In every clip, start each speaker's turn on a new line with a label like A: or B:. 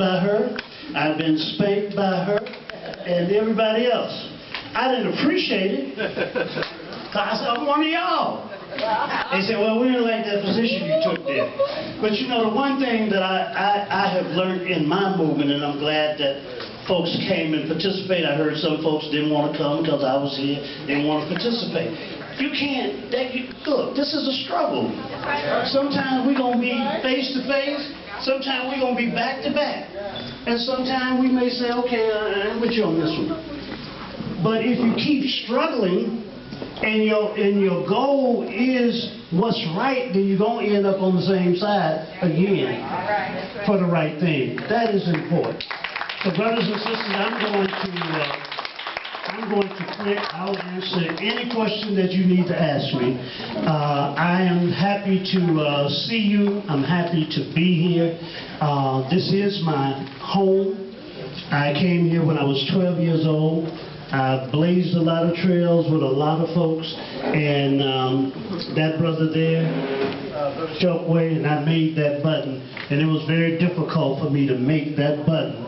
A: by her, I've been spanked by her, and everybody else. I didn't appreciate it, because I said, I'm one of y'all. They said, well, we didn't like that position you took there. But you know, the one thing that I have learned in my movement, and I'm glad that folks came and participated. I heard some folks didn't want to come because I was here, didn't want to participate. You can't, look, this is a struggle. Sometimes we're going to be face to face, sometimes we're going to be back to back. And sometimes we may say, okay, I'm with you on this one. But if you keep struggling, and your goal is what's right, then you're going to end up on the same side again for the right thing. That is important. So brothers and sisters, I'm going to quit. I'll answer any question that you need to ask me. I am happy to see you. I'm happy to be here. This is my home. I came here when I was 12 years old. I blazed a lot of trails with a lot of folks, and that brother there, Chokwe, and I made that button, and it was very difficult for me to make that button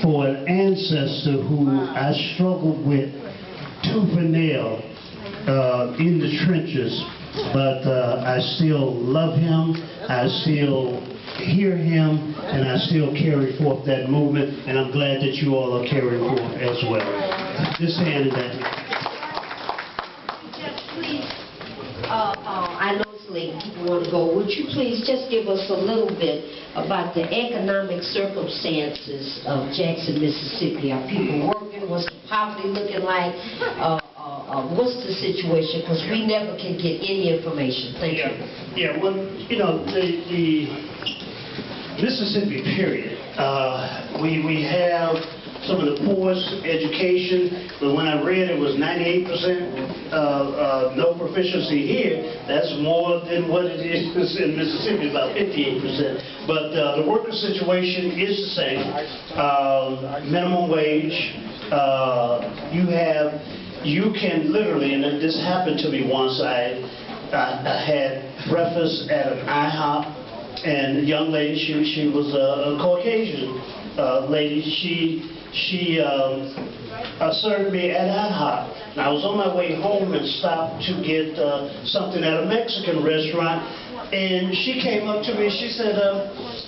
A: for an ancestor who I struggled with tooth and nail in the trenches, but I still love him, I still hear him, and I still carry forth that movement, and I'm glad that you all are carrying forth as well. This hand and that.
B: Just please, I know it's late, people want to go. Would you please just give us a little bit about the economic circumstances of Jackson, Mississippi? Are people working? What's the poverty looking like? What's the situation? Because we never can get any information. Thank you.
A: Yeah, well, you know, the Mississippi period, we have some of the poorest education, but when I read it was 98% no proficiency here. That's more than what it is in Mississippi, about 58%. But the worker situation is the same. Minimum wage. You can literally, and this happened to me once. I had breakfast at an IHOP. And the young lady, she was a Caucasian lady. She served me at IHOP. And I was on my way home and stopped to get something at a Mexican restaurant. And she came up to me. She said,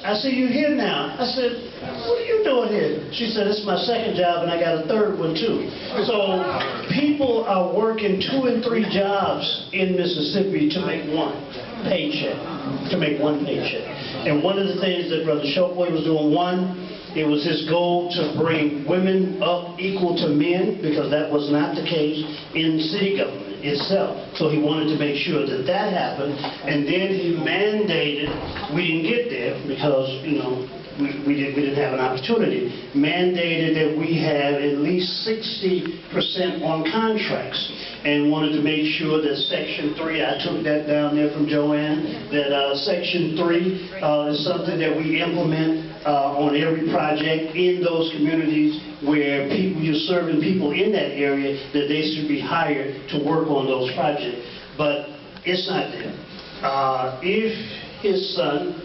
A: I see you here now. I said, what are you doing here? She said, it's my second job and I got a third one too. So people are working 2 and 3 jobs in Mississippi to make one paycheck. And one of the things that Brother Chokwe was doing, it was his goal to bring women up equal to men, because that was not the case in city government itself. So he wanted to make sure that that happened, and then he mandated, we didn't get there because, you know, we didn't have an opportunity, mandated that we have at least 60% on contracts, and wanted to make sure that Section 3, I took that down there from Joanne, that Section 3 is something that we implement on every project in those communities where you're serving people in that area, that they should be hired to work on those projects. But it's not there. If his son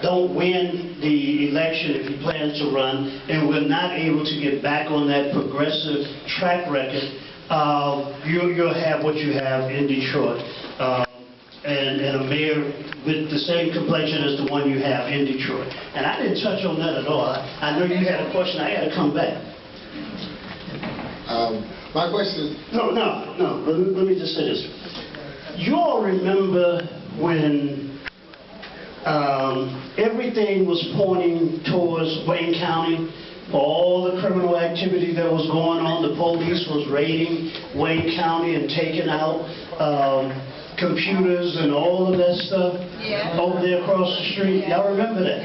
A: don't win the election, if he plans to run, and we're not able to get back on that progressive track record, you'll have what you have in Detroit. And a mayor with the same complexion as the one you have in Detroit. And I didn't touch on that at all. I know you had a question. I got to come back.
C: My question is...
A: No. Let me just say this. You all remember when everything was pointing towards Wayne County, for all the criminal activity that was going on? The police was raiding Wayne County and taking out computers and all of that stuff over there across the street. Y'all remember that?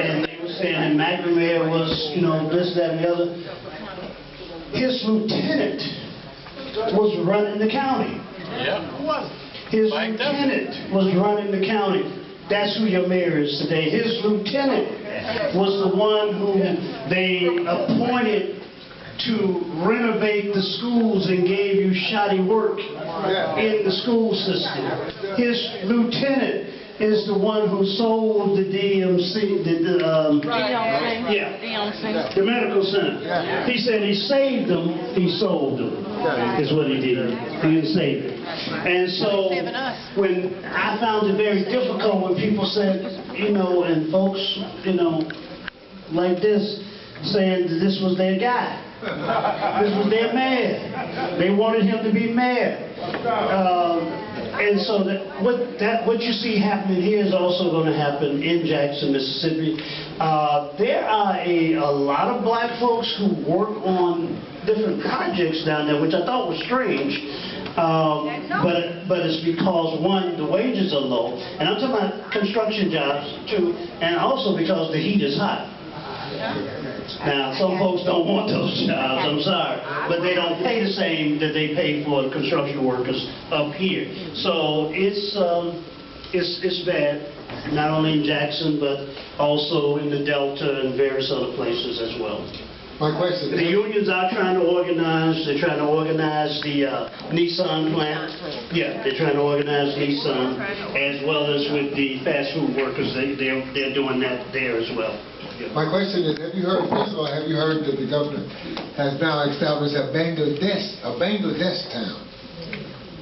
A: And they were saying that McNamara was, you know, this, that, and the other. His lieutenant was running the county. His lieutenant was running the county. That's who your mayor is today. His lieutenant was the one who they appointed to renovate the schools and gave you shoddy work in the school system. His lieutenant is the one who sold the DMC, the medical center.
C: Yeah.
A: He said he saved them, he sold them, is what he did. He didn't save them. And so, when I found it very difficult when people said, you know, and folks, you know, like this, saying that this was their guy. This was their mayor. They wanted him to be mayor. And so what you see happening here is also going to happen in Jackson, Mississippi. There are a lot of black folks who work on different projects down there, which I thought was strange. But it's because, one, the wages are low, and I'm talking about construction jobs too, and also because the heat is hot. Now, some folks don't want those jobs, I'm sorry, but they don't pay the same that they pay for the construction workers up here. So it's bad, not only in Jackson, but also in the Delta and various other places as well.
C: My question is...
A: The unions are trying to organize. They're trying to organize the Nissan plant. Yeah, they're trying to organize Nissan, as well as with the fast food workers. They're doing that there as well. Yeah.
C: My question is, have you heard, first of all, have you heard that the governor has now established a Bangladesh town?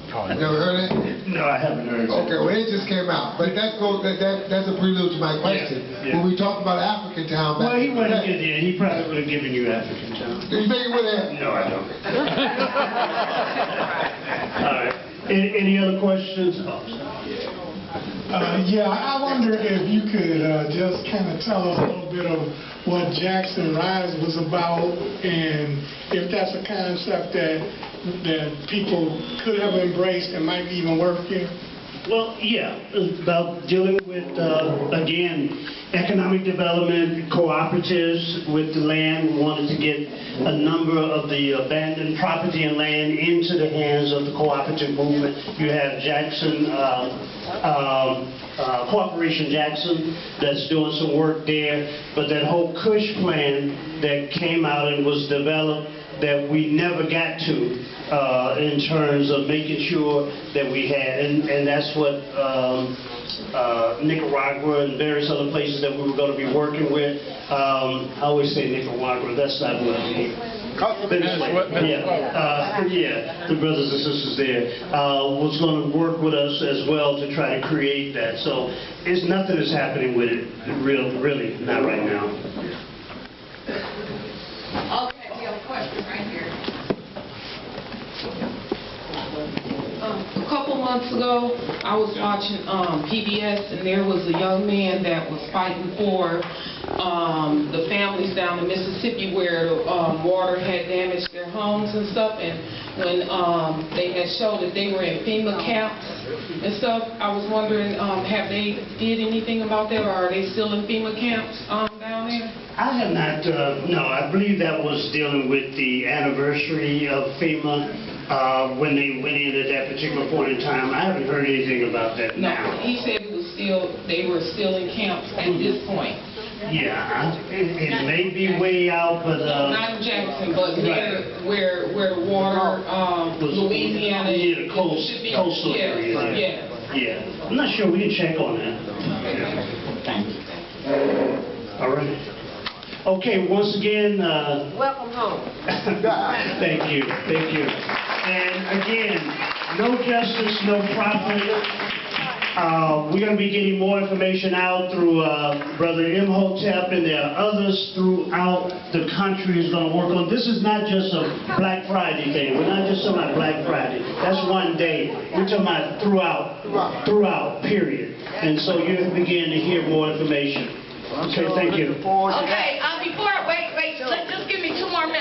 C: You never heard it?
A: No, I haven't heard it.
C: Okay, well, it just came out. But that's a prelude to my question.
A: Yeah.
C: When we talked about African town back
A: Well, he
C: in the
A: wouldn't
C: day.
A: get there. He probably would have given you African town.
C: Do you think he would have?
A: No, I don't. All right. Any other questions?
D: Yeah, I wonder if you could just kind of tell us a little bit of what Jackson Rise was about, and if that's a concept that people could have embraced and might be even work here.
A: Well, yeah, it's about dealing with, again, economic development, cooperatives with the land. We wanted to get a number of the abandoned property and land into the hands of the cooperative movement. You have Jackson, Corporation Jackson, that's doing some work there. But that whole Kush plan that came out and was developed that we never got to in terms of making sure that we had, and that's what Nicaragua and various other places that we were going to be working with. I always say Nicaragua, that's not what I mean. Yeah, the brothers and sisters there was going to work with us as well to try to create that. So it's nothing is happening with it, really, not right now.
E: Okay, we have a question right here. A couple months ago, I was watching PBS, and there was a young man that was fighting for the families down in Mississippi where water had damaged their homes and stuff, and when they had showed that they were in FEMA camps and stuff, I was wondering, have they did anything about that, or are they still in FEMA camps down there?
A: I have not, no, I believe that was dealing with the anniversary of FEMA. When they went in at that particular point in time. I haven't heard anything about that now.
E: No, he said they were still in camps at this point.
A: Yeah, it may be way out, but...
E: not in Jackson, but where the water, Louisiana...
A: Yeah, the coastal area. Yeah. I'm not sure. We can check on that. Thanks. All right. Okay, once again...
B: Welcome home.
A: Thank you. And again, no justice, no profit. We're going to be getting more information out through Brother Imhotep, and there are others throughout the country who's going to work on. This is not just a Black Friday thing. We're not just talking about Black Friday. That's one day. We're talking about throughout, period. And so you're going to begin to hear more information. Okay, thank you.
E: Okay, before, wait, just give me 2 more minutes.